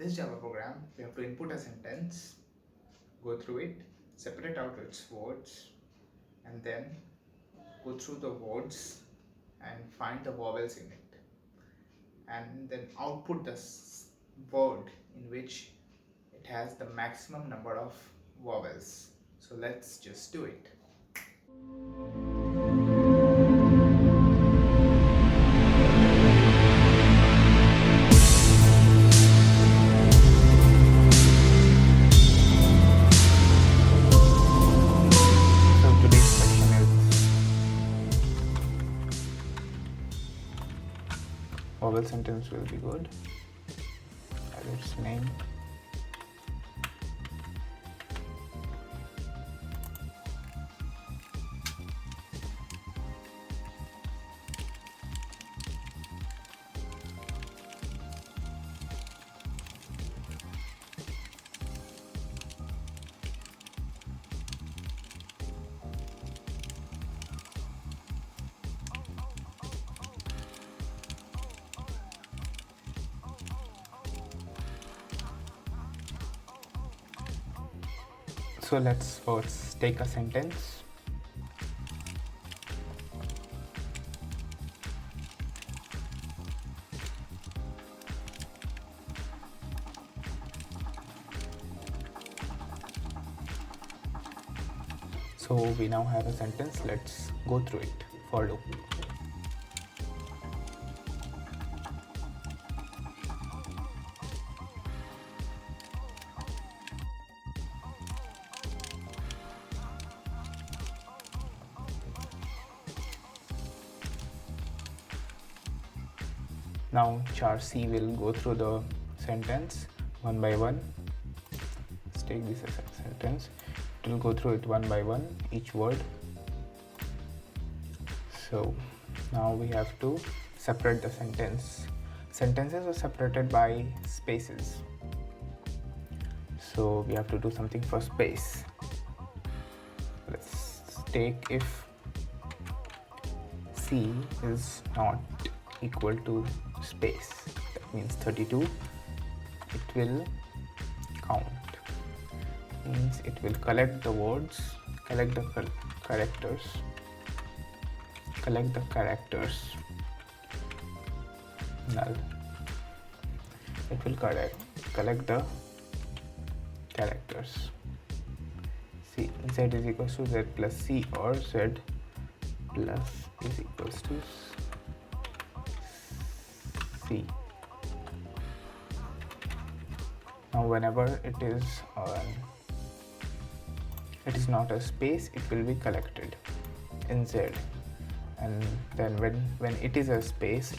this Java program, we have to input a sentence, go through it, separate out its words, and then go through the words and find the vowels in it, and then output the word in which it has the maximum number of vowels. So let's just do it. Vowel sentence will be good. Add its name. So let's first take a sentence. So we now have a sentence. Let's go through it. Follow. Now char C will go through the sentence one by one. Let's take this as a sentence. It will go through it one by one, each word. So now we have to separate the sentence. Sentences are separated by spaces. So we have to do something for space. Let's take if C is not equal to space, that means 32, it will count. Means it will collect the words, collect the characters, null. It will collect the characters. See, Z is equals to Z plus C, or Z plus is equals to C. Now whenever it is not a space, it will be collected in Z, and then when it is a space,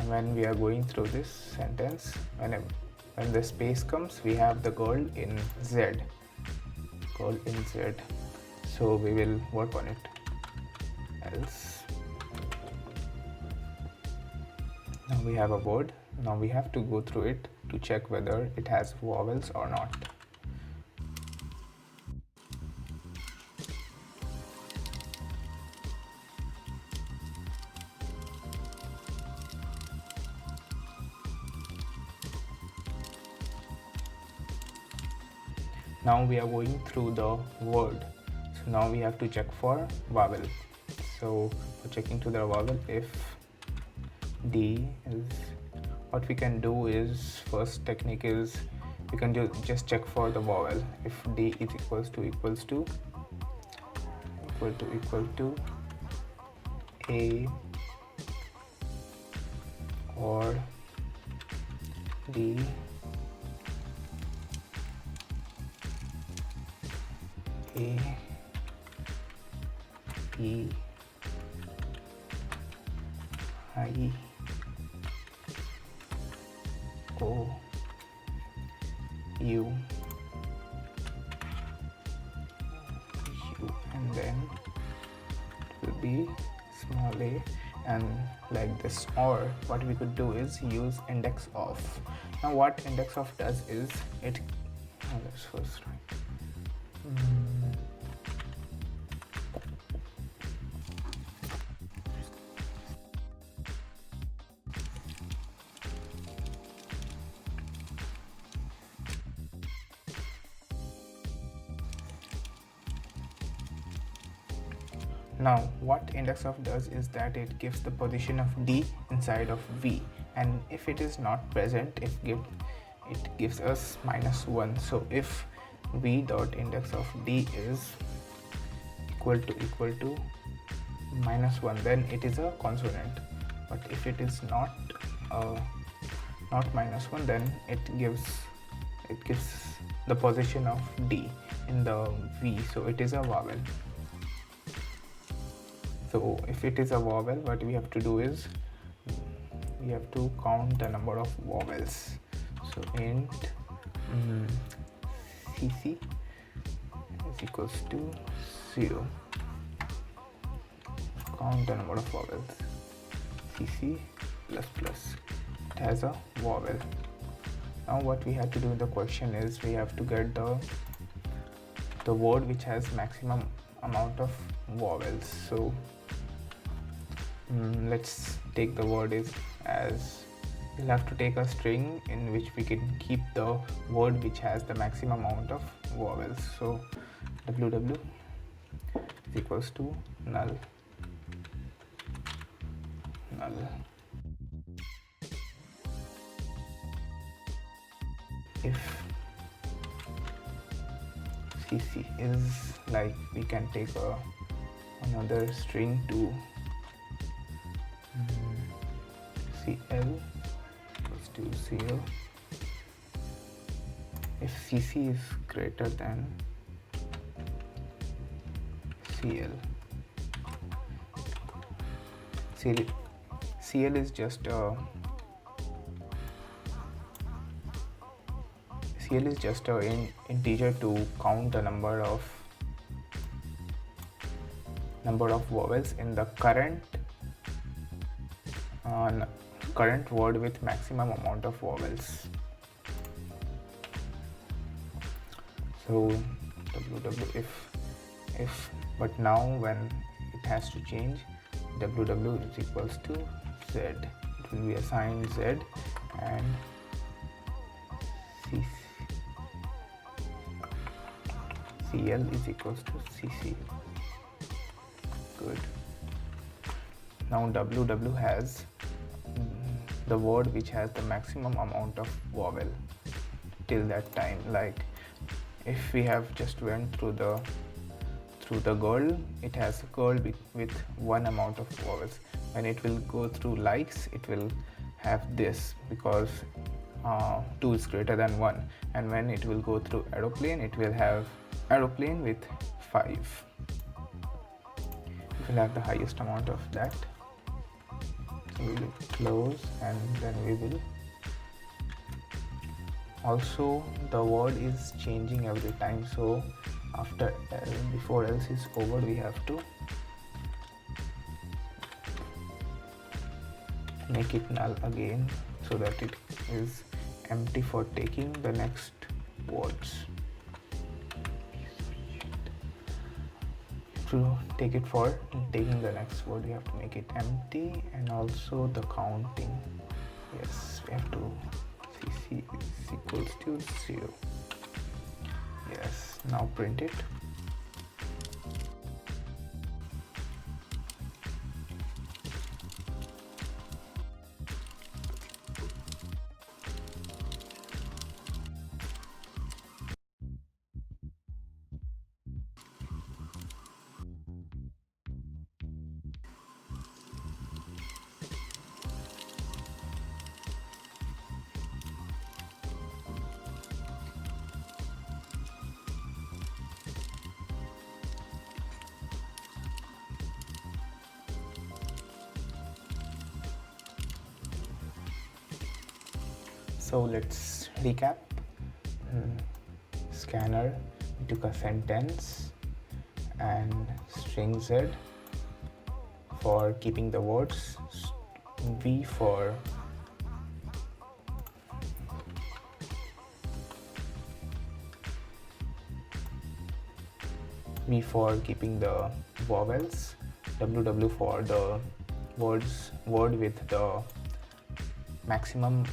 when we are going through this sentence, when the space comes, we have the girl in Z. So we will work on it. Else, now we have a word. Now we have to go through it to check whether it has vowels or not. Now we are going through the word. So now we have to check for vowel. So for checking to the vowel, if D is, what we can do is, first technique is we can just check for the vowel. If D is equal to A or D A E I O U, and then it will be small a, and like this. Or what we could do is use index of. Now what index of does is it, let's first write. Now what index of does is that it gives the position of D inside of V, and if it is not present, it gives us -1. So if V dot index of D is equal to -1, then it is a consonant. But if it is not -1, then it gives the position of D in the V, so it is a vowel. So if it is a vowel, what we have to do is we have to count the number of vowels. So int cc is equals to 0. Count the number of vowels. cc plus it has a vowel. Now what we have to do in the question is we have to get the word which has maximum amount of vowels. So let's take the word as we'll have to take a string in which we can keep the word which has the maximum amount of vowels. So ww is equals to null. If cc is like, we can take another string to cl equals to 0. If cc is greater than cl is just an integer to count the number of vowels in the current word with maximum amount of vowels. So ww if but now when it has to change, ww is equals to z. It will be assigned z, and cl is equals to cc. Good. Now ww has the word which has the maximum amount of vowel till that time. Like if we have just went through the girl, it has a girl with one amount of vowels. When it will go through likes, it will have this because 2 is greater than 1, and when it will go through aeroplane, it will have aeroplane with 5. It will have the highest amount of that. So we will close, and then we will also, the word is changing every time, so after before else is over, we have to make it null again so that it is empty for taking the next words. To take it for taking the next word, we have to make it empty, and also the counting. Yes, we have to cc is equals to 0. Yes, now print it. So let's recap. Scanner took a sentence and string z for keeping the words, v for keeping the vowels, ww for the word with the maximum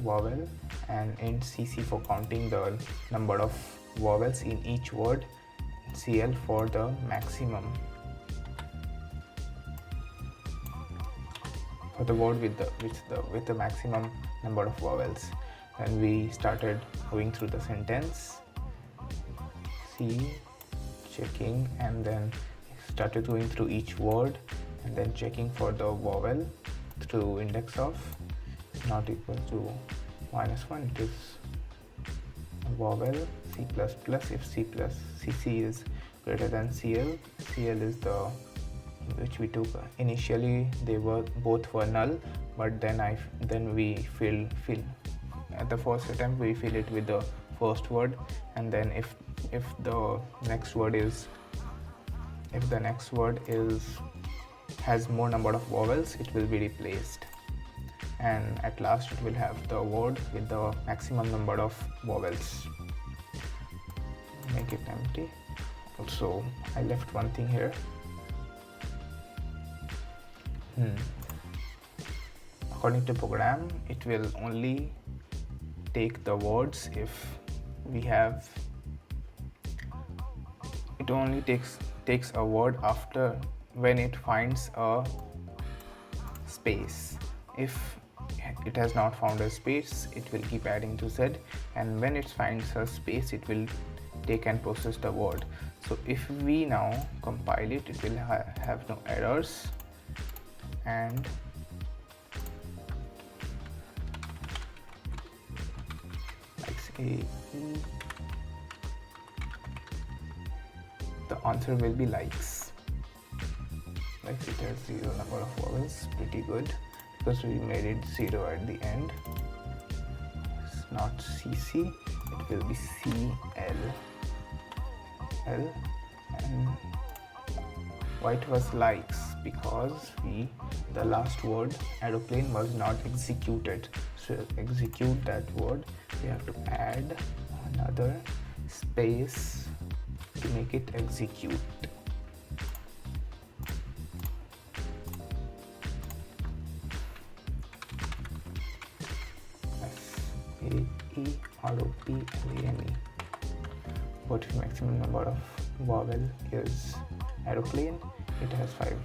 vowel, and int cc for counting the number of vowels in each word, cl for the maximum for the word with the maximum number of vowels. Then we started going through the sentence, checking, and then started going through each word and then checking for the vowel through index of not equal to -1. It is a vowel. C++, if CC is greater than CL is the which we took initially. They were both were null, but then we fill at the first attempt we fill it with the first word, and then if the next word has more number of vowels, it will be replaced, and at last it will have the word with the maximum number of vowels. Make it empty. Also, I left one thing here. According to program, it will only take the words if we have. It only takes a word after when it finds a space. If it has not found a space, it will keep adding to Z, and when it finds a space, it will take and process the word. So if we now compile it, it will have no errors, and like say the answer will be likes. Like it has 0 number of vowels, pretty good, because we made it 0 at the end. It's not CC, it will be CL. And why it was likes? Because the last word aeroplane was not executed. So to execute that word, we have to add another space to make it execute. SAEROPLANE. What if maximum number of vowel is aeroplane? It has five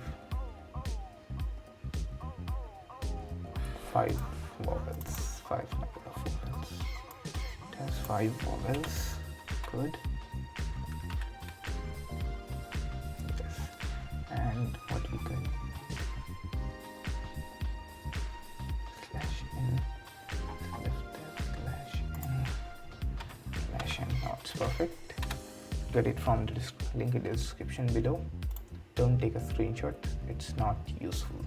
vowels. 5 number of vowels. It has 5 vowels. Good. Yes. And what we can /n /n. Now it's perfect. Get it from the link in the description below. Don't take a screenshot, it's not useful.